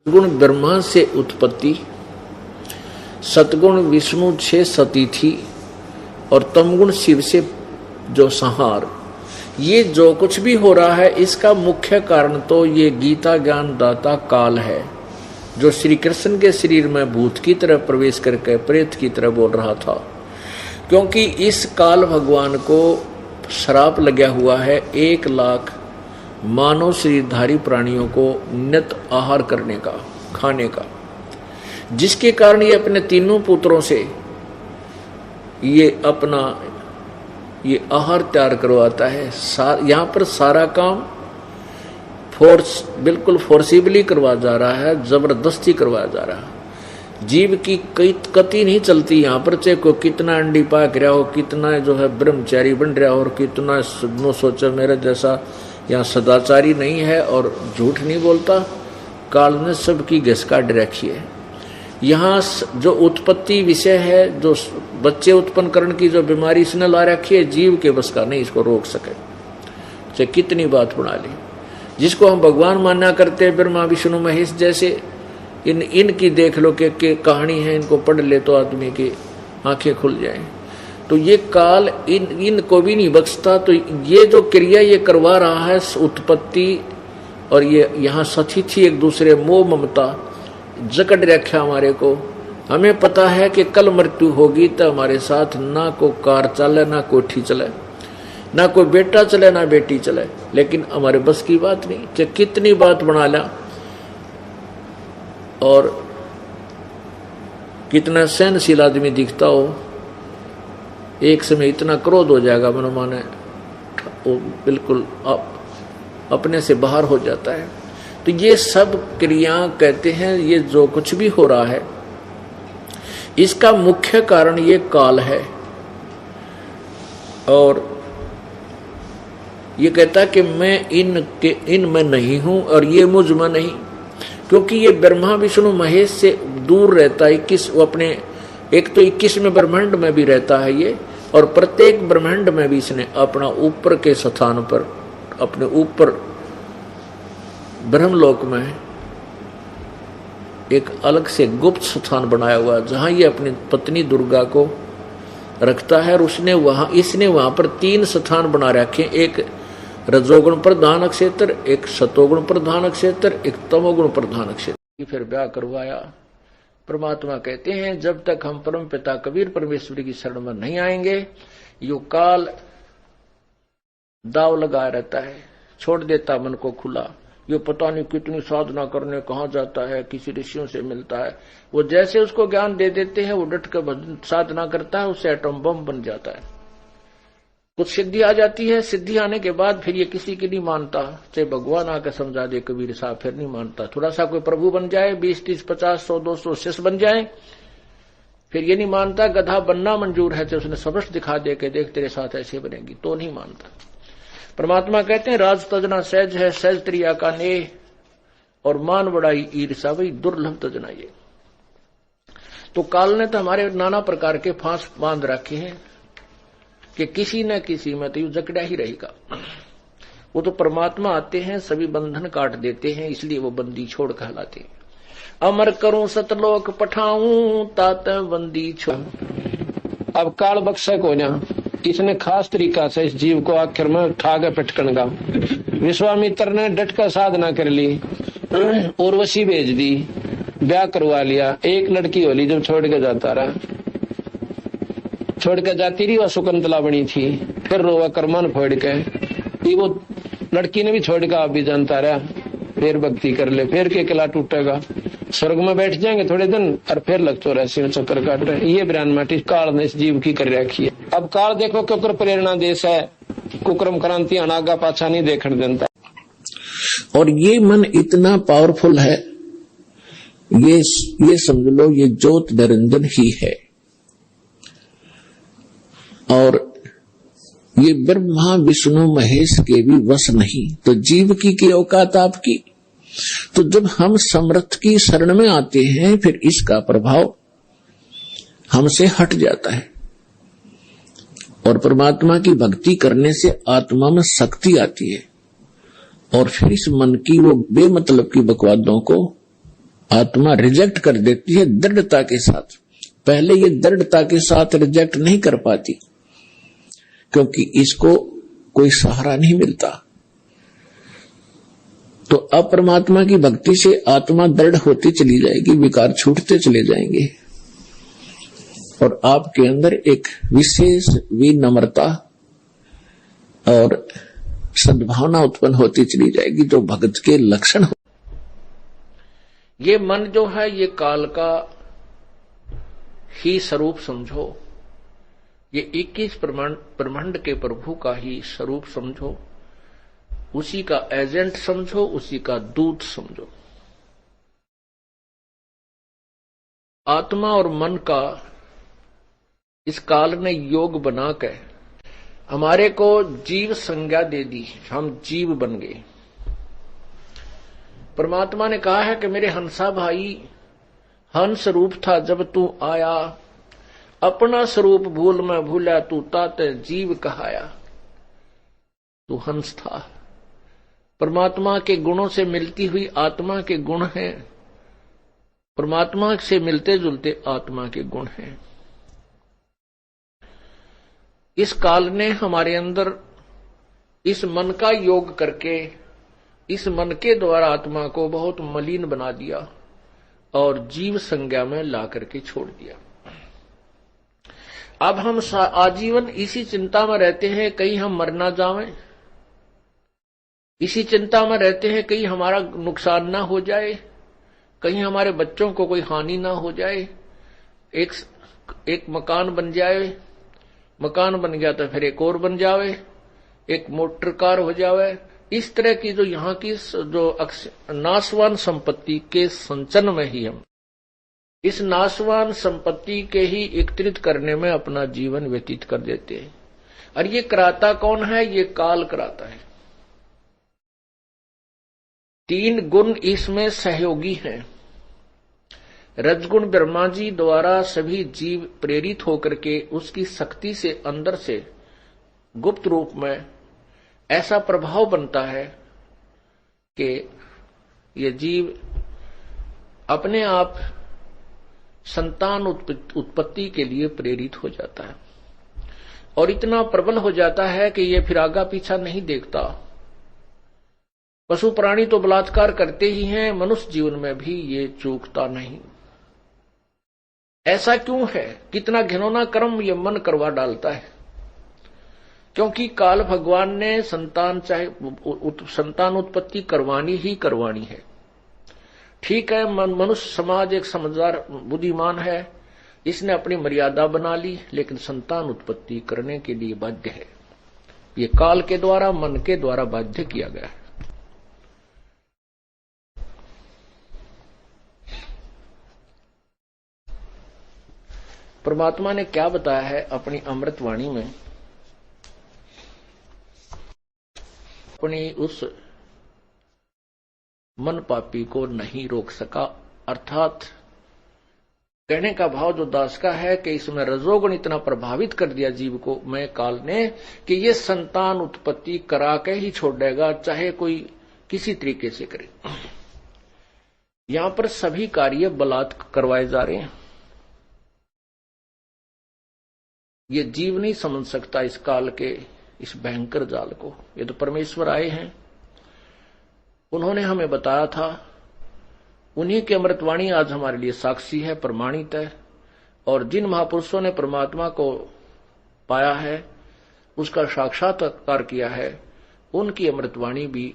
गुण ब्रह्मा से उत्पत्ति, सतगुण विष्णु से सती थी और तमगुण शिव से जो संहार। ये जो कुछ भी हो रहा है इसका मुख्य कारण तो ये गीता ज्ञान दाता काल है, जो श्री कृष्ण के शरीर में भूत की तरह प्रवेश करके प्रेत की तरह बोल रहा था। क्योंकि इस काल भगवान को श्राप लगा हुआ है 1 लाख मानव शरीरधारी प्राणियों को नित आहार करने का, खाने का, जिसके कारण ये अपने तीनों पुत्रों से ये अपना ये आहार तैयार करवाता है। यहाँ पर सारा काम बिल्कुल फोर्सिबली करवा जा रहा है, जबरदस्ती करवाया जा रहा है। जीव की कति नहीं चलती यहाँ पर, चाहे कोई कितना अंडी पाक रहा हो, कितना जो है ब्रह्मचारी बन रहा हो और कितना सोचो मेरे जैसा यहाँ सदाचारी नहीं है और झूठ नहीं बोलता। काल ने सबकी घिस काट रखी है। यहाँ जो उत्पत्ति विषय है, जो बच्चे उत्पन्न करने की जो बीमारी इसने ला रखी है, जीव के बस का नहीं इसको रोक सके, चाहे कितनी बात बना ली। जिसको हम भगवान मानना करते हैं, ब्रह्मा विष्णु महेश जैसे, इनकी देख लो कि कहानी है, इनको पढ़ ले तो आदमी की आंखें खुल जाएं। तो ये काल इनको भी नहीं बख्शता। तो ये जो क्रिया ये करवा रहा है उत्पत्ति, और ये यहाँ सती थी एक दूसरे मोह ममता जकड़ रखा हमारे को। हमें पता है कि कल मृत्यु होगी तो हमारे साथ ना को कार चले, ना कोठी चले, ना कोई बेटा चले, ना बेटी चले, लेकिन हमारे बस की बात नहीं। चाहे कितनी बात बना ला और कितना सहनशील आदमी दिखता हो, एक समय इतना क्रोध हो जाएगा मनो माने वो बिल्कुल अपने से बाहर हो जाता है। तो ये सब क्रिया कहते हैं, ये जो कुछ भी हो रहा है इसका मुख्य कारण ये काल है। और ये कहता है कि मैं इन में नहीं हूं और ये मुझ में नहीं, क्योंकि ये ब्रह्मा विष्णु महेश से दूर रहता है। 21 वो अपने एक तो 21वें ब्रह्मांड में भी रहता है ये, और प्रत्येक ब्रह्मांड में भी इसने अपना ऊपर के स्थान पर, अपने ऊपर ब्रह्मलोक में एक अलग से गुप्त स्थान बनाया हुआ, जहां ये अपनी पत्नी दुर्गा को रखता है। और इसने वहां पर 3 स्थान बना रखे, एक रजोगुण प्रधान क्षेत्र, एक सतोगुण प्रधान क्षेत्र, एक तमोगुण प्रधान क्षेत्र। फिर ब्याह करवाया। परमात्मा कहते हैं जब तक हम परम पिता कबीर परमेश्वरी की शरण में नहीं आएंगे, यो काल दाव लगा रहता है, छोड़ देता मन को खुला। यो पता नहीं कितनी साधना करने कहाँ जाता है, किसी ऋषियों से मिलता है, वो जैसे उसको ज्ञान दे देते हैं वो डट कर साधना करता है, उससे एटम बम बन जाता है। कुछ सिद्धि आ जाती है, सिद्धि आने के बाद फिर ये किसी की नहीं मानता, चाहे भगवान आकर समझा दे कबीर साहब, फिर नहीं मानता। थोड़ा सा कोई प्रभु बन जाए, 20, 30, 50, 100, 200 शिष्य बन जाए, फिर ये नहीं मानता। गधा बनना मंजूर है, चाहे उसने सबश दिखा दे के देख तेरे साथ ऐसे बनेगी, तो नहीं मानता। परमात्मा कहते हैं राज तजना सहज है, सहज त्रिया का नेह, और मान बड़ाई ईर्षा वही दुर्लभ तजना ये। तो काल ने तो हमारे नाना प्रकार के फांस बांध रखे हैं कि किसी न किसी में तो यू जकड़ा ही रहेगा। वो तो परमात्मा आते हैं, सभी बंधन काट देते हैं, इसलिए वो बंदी छोड़ कहलाते हैं। अमर करूं सतलोक पठाऊं तात बंदी छोड़। अब काल बख्शक हो जा, इसने खास तरीका से इस जीव को आखिर में ठागे पटकन का। विश्वामित्र ने डट कर साधना कर ली, उर्वशी भेज दी, ब्याह करवा लिया। एक लड़की होली जब छोड़ के जाता रहा, छोड़ के जाती रही, वह शकुंतला बनी थी। फिर रोवा करमान फोड़ के वो लड़की ने भी छोड़ के आप भी जानता रहा। फिर भक्ति कर ले, फिर के किला टूटेगा, स्वर्ग में बैठ जाएंगे थोड़े दिन और फिर लगतो रहे चक्कर काट रहे। ये ब्राह्मण माटी काल ने इस जीव की कर रखी है। अब काल देखो क्योंकि प्रेरणा देश है, कुक्रम क्रांति अनागा पाछा नहीं देखने देता। और ये मन इतना पावरफुल है, ये समझ लो ये ज्योत निरंजन ही है। और ये ब्रह्मा विष्णु महेश के भी वश नहीं, तो जीव की औकात आपकी। तो जब हम समर्थ की शरण में आते हैं, फिर इसका प्रभाव हमसे हट जाता है, और परमात्मा की भक्ति करने से आत्मा में शक्ति आती है, और फिर इस मन की वो बेमतलब की बकवादों को आत्मा रिजेक्ट कर देती है दृढ़ता के साथ। पहले ये दृढ़ता के साथ रिजेक्ट नहीं कर पाती, क्योंकि इसको कोई सहारा नहीं मिलता। तो अब परमात्मा की भक्ति से आत्मा दृढ़ होती चली जाएगी, विकार छूटते चले जाएंगे और आपके अंदर एक विशेष विनम्रता और सद्भावना उत्पन्न होती चली जाएगी, जो भक्त के लक्षण हो। ये मन जो है ये काल का ही स्वरूप समझो, ये 21 ब्रह्मांड के प्रभु का ही स्वरूप समझो, उसी का एजेंट समझो, उसी का दूत समझो। आत्मा और मन का इस काल ने योग बनाकर हमारे को जीव संज्ञा दे दी, हम जीव बन गए। परमात्मा ने कहा है कि मेरे हंसा भाई, हंस रूप था जब तू आया, अपना स्वरूप भूल मैं भूला, तू ताते जीव कहाया। तू हंस था, परमात्मा के गुणों से मिलती हुई आत्मा के गुण हैं, परमात्मा से मिलते जुलते आत्मा के गुण हैं। इस काल ने हमारे अंदर इस मन का योग करके, इस मन के द्वारा आत्मा को बहुत मलिन बना दिया और जीव संज्ञा में ला करके छोड़ दिया। अब हम आजीवन इसी चिंता में रहते हैं कहीं हम मर ना जावें, इसी चिंता में रहते हैं कहीं हमारा नुकसान ना हो जाए, कहीं हमारे बच्चों को कोई हानि ना हो जाए, एक मकान बन जाए, मकान बन गया तो फिर एक और बन जावे, एक मोटर कार हो जावे। इस तरह की जो यहाँ की जो नाशवान संपत्ति के संचन में ही हम इस नाशवान संपत्ति के ही एकत्रित करने में अपना जीवन व्यतीत कर देते हैं। और ये कराता कौन है? ये काल कराता है। 3 गुण इसमें सहयोगी हैं। रजगुण ब्रह्मा जी द्वारा सभी जीव प्रेरित होकर के उसकी शक्ति से अंदर से गुप्त रूप में ऐसा प्रभाव बनता है कि ये जीव अपने आप संतान उत्पत्ति के लिए प्रेरित हो जाता है और इतना प्रबल हो जाता है कि ये फिर आगा पीछा नहीं देखता। पशु प्राणी तो बलात्कार करते ही हैं, मनुष्य जीवन में भी ये चूकता नहीं। ऐसा क्यों है? कितना घिनौना कर्म ये मन करवा डालता है। क्योंकि काल भगवान ने संतान उत्पत्ति करवानी ही करवानी है। ठीक है, मनुष्य समाज एक समझदार बुद्धिमान है, इसने अपनी मर्यादा बना ली, लेकिन संतान उत्पत्ति करने के लिए बाध्य है। ये काल के द्वारा, मन के द्वारा बाध्य किया गया है। परमात्मा ने क्या बताया है अपनी अमृतवाणी में? अपनी उस मन पापी को नहीं रोक सका। अर्थात कहने का भाव जो दास का है कि इसमें रजोगुण इतना प्रभावित कर दिया जीव को मैं काल ने कि ये संतान उत्पत्ति करा के ही छोड़ देगा, चाहे कोई किसी तरीके से करे। यहां पर सभी कार्य बलात्कार करवाए जा रहे हैं। ये जीव नहीं समझ सकता इस काल के इस भयंकर जाल को। ये तो परमेश्वर आए हैं, उन्होंने हमें बताया था। उन्हीं की अमृतवाणी आज हमारे लिए साक्षी है, प्रमाणित है। और जिन महापुरुषों ने परमात्मा को पाया है, उसका साक्षात्कार किया है, उनकी अमृतवाणी भी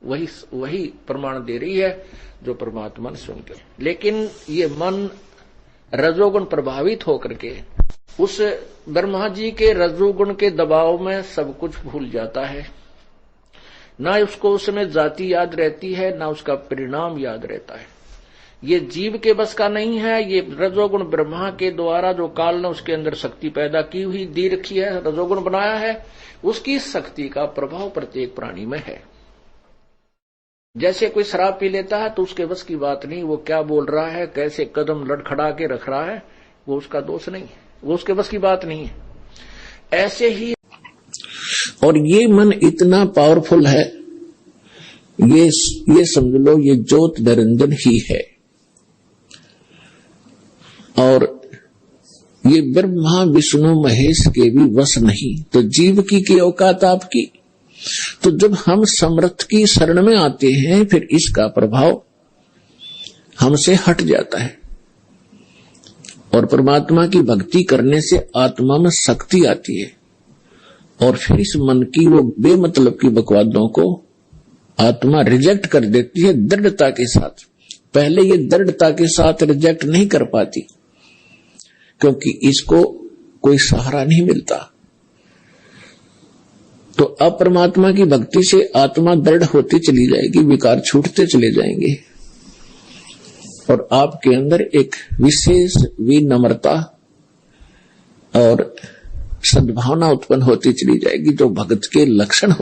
वही प्रमाण दे रही है जो परमात्मा ने सुन के। लेकिन ये मन रजोगुण प्रभावित होकर के उस ब्रह्मा जी के रजोगुण के दबाव में सब कुछ भूल जाता है। ना उसको उसमें जाति याद रहती है, ना उसका परिणाम याद रहता है। ये जीव के बस का नहीं है। ये रजोगुण ब्रह्मा के द्वारा जो काल ने उसके अंदर शक्ति पैदा की हुई दी रखी है, रजोगुण बनाया है, उसकी शक्ति का प्रभाव प्रत्येक प्राणी में है। जैसे कोई शराब पी लेता है तो उसके बस की बात नहीं, वो क्या बोल रहा है, कैसे कदम लड़खड़ा के रख रहा है, वो उसका दोष नहीं है, वो उसके बस की बात नहीं है। ऐसे ही और ये मन इतना पावरफुल है, ये समझ लो ये ज्योत निरंजन ही है। और ये ब्रह्मा विष्णु महेश के भी वश नहीं, तो जीव की औकात आपकी। तो जब हम समर्थ की शरण में आते हैं फिर इसका प्रभाव हमसे हट जाता है और परमात्मा की भक्ति करने से आत्मा में शक्ति आती है और फिर इस मन की वो बेमतलब की बकवादों को आत्मा रिजेक्ट कर देती है दृढ़ता के साथ। पहले ये दृढ़ता के साथ रिजेक्ट नहीं कर पाती क्योंकि इसको कोई सहारा नहीं मिलता। तो अब परमात्मा की भक्ति से आत्मा दृढ़ होती चली जाएगी, विकार छूटते चले जाएंगे और आपके अंदर एक विशेष विनम्रता और सद्भावना उत्पन्न होती चली जाएगी जो भक्त के लक्षण